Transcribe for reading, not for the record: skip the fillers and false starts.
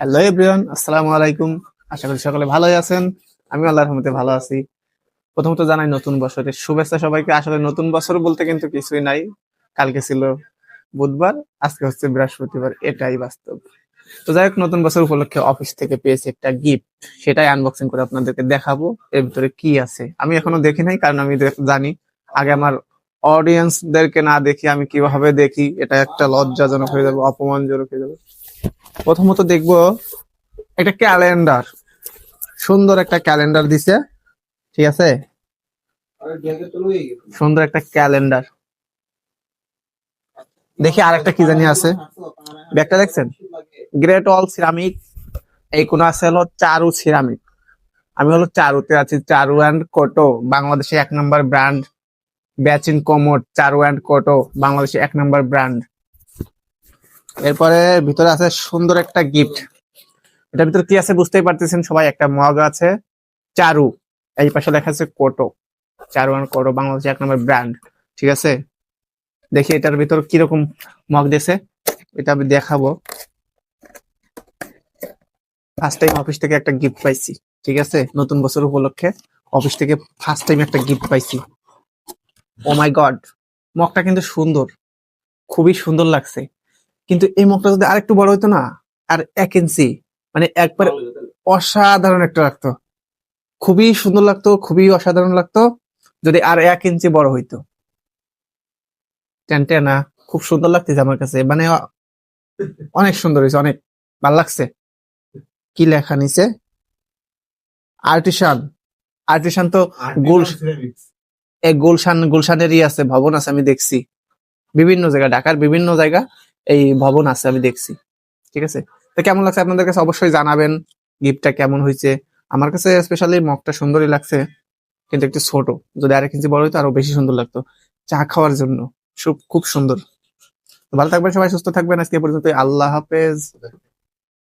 Hello everyone, আসসালামু আলাইকুম। আশা করি সকলে ভালোই আছেন। আমি আল্লাহর রহমতে ভালো আছি। প্রথমত জানাই নতুন বছরের শুভেচ্ছা সবাইকে। আসলে নতুন বছর বলতে কিন্তু কিছুই নাই। কালকে ছিল বুধবার, আজকে হচ্ছে বৃহস্পতিবার, এটাই বাস্তব। তো যাই হোক, নতুন বছর উপলক্ষে অফিস থেকে পেয়েছি একটা গিফট, সেটাই আনবক্সিং করে আপনাদেরকে দেখাবো এর ভিতরে কি আছে। আমি এখনো দেখি নাই, কারণ আমি জানি আগে আমার অডিয়েন্সদেরকে না দেখি আমি কিভাবে দেখি, এটা একটা লজ্জাজনক হয়ে যাবে, অপমানজনক হয়ে যাবে। প্রথমত দেখবো একটা ক্যালেন্ডার, সুন্দর একটা ক্যালেন্ডার দিছে, ঠিক আছে, সুন্দর একটা ক্যালেন্ডার। দেখি আরেকটা কি জানি আছে, ব্যাগটা দেখছেন, গ্রেট অল সিরামিক। এই কোন আছে হলো চারু সিরামিক। আমি হলো চারুতে আছি, চারু অ্যান্ড কোটো, বাংলাদেশে 1 নম্বর ব্র্যান্ড। ব্যাচিন কমোড, চারু অ্যান্ড কোটো, বাংলাদেশে 1 নম্বর ব্র্যান্ড। এরপরে ভিতরে আছে সুন্দর একটা গিফট। এটার ভিতরে কি আছে বুঝতেই পারতেছেন সবাই, একটা মগ আছে চারু, এই পাশে লেখা আছে কোটো, চারু অ্যান্ড কোটো, বাংলাদেশে 1 নম্বর ব্র্যান্ড, ঠিক আছে। দেখি এটার ভিতর কিরকম মগ দিয়েছে, এটা আমি দেখাবো। ফার্স্ট টাইম অফিস থেকে একটা গিফট পাইছি, ঠিক আছে, নতুন বছর উপলক্ষে অফিস থেকে ফার্স্ট টাইম একটা গিফট পাইছি। ও মাই গড, মগটা কিন্তু সুন্দর, খুবই সুন্দর লাগছে। কিন্তু এই মগটা যদি আরেকটু বড় হইতো না, আর 1 ইঞ্চি, মানে একবারে অসাধারণ একটা লাগতো, খুবই সুন্দর লাগতো, খুবই অসাধারণ লাগতো যদি আর 1 ইঞ্চি বড় হইতো। টেনটেনা, খুব সুন্দর লাগতেছে আমার কাছে, মানে অনেক সুন্দর হয়েছে, অনেক ভালো লাগছে। কি লেখা নিচে, আর্টিসান। আর্টিসান তো গুল গুলশানেরই আছে, ভবন আছে, আমি দেখছি বিভিন্ন জায়গায়, ঢাকার বিভিন্ন জায়গা এই ভবন আছে, আমি দেখছি, ঠিক আছে। তো কেমন লাগছে আপনাদের কাছে অবশ্যই জানাবেন, গিফটটা কেমন হয়েছে। আমার কাছে স্পেশালি মগটা সুন্দরই লাগছে, কিন্তু একটু ছোট, যদি 1 ইঞ্চি বড় হইতো আরো বেশি সুন্দর লাগতো চা খাওয়ার জন্য। খুব সুন্দর। ভালো থাকবেন সবাই, সুস্থ থাকবেন, আজকে এ পর্যন্ত, আল্লাহ হাফেজ।